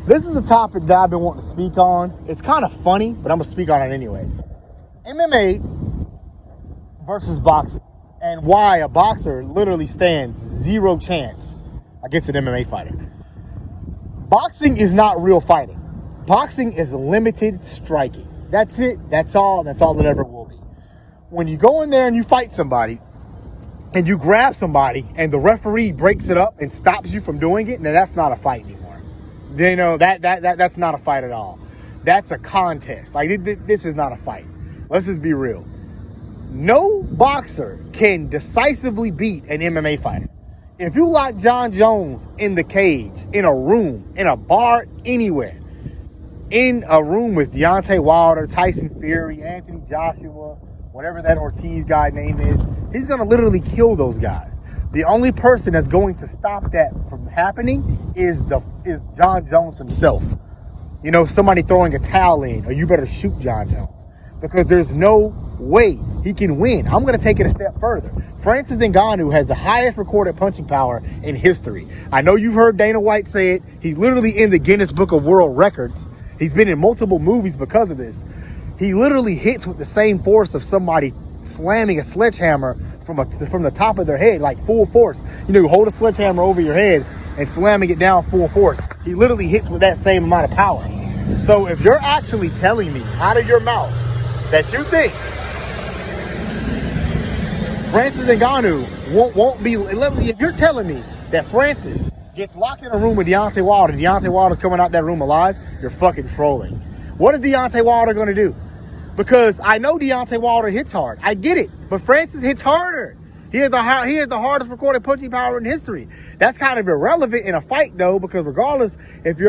This is a topic that I've been wanting to speak on. It's kind of funny, but I'm going to speak on it anyway. MMA versus boxing, and why a boxer literally stands zero chance against an MMA fighter. Boxing is not real fighting. Boxing is limited striking. That's it. That's all. That's all it ever will be. When you go in there and you fight somebody, and you grab somebody, and the referee breaks it up and stops you from doing it, then that's not a fight anymore. You know, that's not a fight at all. That's a contest. Like, this is not a fight. Let's just be real. No boxer can decisively beat an MMA fighter. If you lock Jon Jones in the cage, in a room, in a bar, anywhere, in a room with Deontay Wilder, Tyson Fury, Anthony Joshua, whatever that Ortiz guy name is, he's going to literally kill those guys. The only person that's going to stop that from happening is Jon Jones himself. You know, somebody throwing a towel in, or you better shoot Jon Jones, because there's no way he can win. I'm going to take it a step further. Francis Ngannou has the highest recorded punching power in history. I know you've heard Dana White say it. He's literally in the Guinness Book of World Records. He's been in multiple movies because of this. He literally hits with the same force of somebody slamming a sledgehammer from the top of their head, like full force. You know, you hold a sledgehammer over your head and slamming it down full force. He literally hits with that same amount of power. So if you're actually telling me out of your mouth that you think Francis Ngannou won't be, if you're telling me that Francis gets locked in a room with Deontay Wilder and Deontay Wilder's coming out that room alive, you're fucking trolling. What is Deontay Wilder going to do? Because I know Deontay Wilder hits hard. I get it. But Francis hits harder. He has the hardest recorded punching power in history. That's kind of irrelevant in a fight, though, because regardless if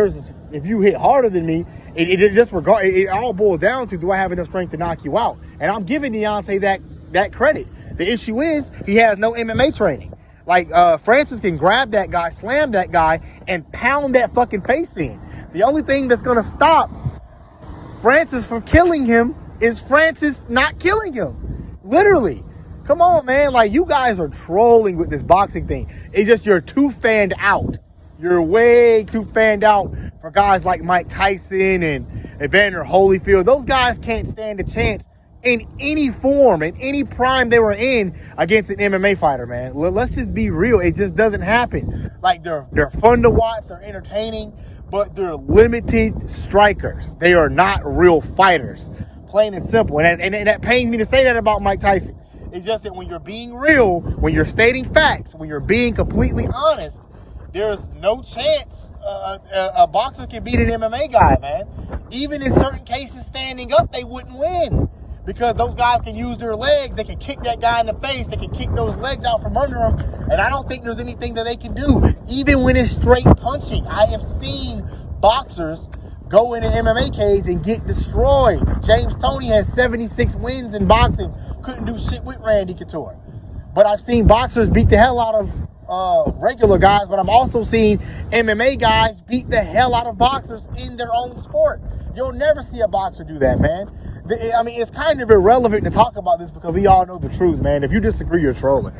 you hit harder than me, it all boils down to, do I have enough strength to knock you out? And I'm giving Deontay that credit. The issue is he has no MMA training. Like, Francis can grab that guy, slam that guy, and pound that fucking face in. The only thing that's going to stop Francis from killing him is Francis not killing him. Literally. Come on, man. Like, you guys are trolling with this boxing thing. It's just you're too fanned out. You're way too fanned out for guys like Mike Tyson and Evander Holyfield. Those guys can't stand a chance in any form, in any prime they were in, against an MMA fighter, man. Let's just be real. It just doesn't happen. Like, they're fun to watch. They're entertaining. But they're limited strikers. They are not real fighters. Plain and simple. And that pains me to say that about Mike Tyson. It's just that when you're being real, when you're stating facts, when you're being completely honest, there's no chance a boxer can beat an MMA guy, man. Even in certain cases, standing up, they wouldn't win. Because those guys can use their legs. They can kick that guy in the face. They can kick those legs out from under him. And I don't think there's anything that they can do. Even when it's straight punching. I have seen boxers go in an MMA cage and get destroyed. James Toney has 76 wins in boxing. Couldn't do shit with Randy Couture. But I've seen boxers beat the hell out of regular guys. But I've also seen MMA guys beat the hell out of boxers in their own sport. You'll never see a boxer do that, man. I mean, it's kind of irrelevant to talk about this because we all know the truth, man. If you disagree, you're trolling.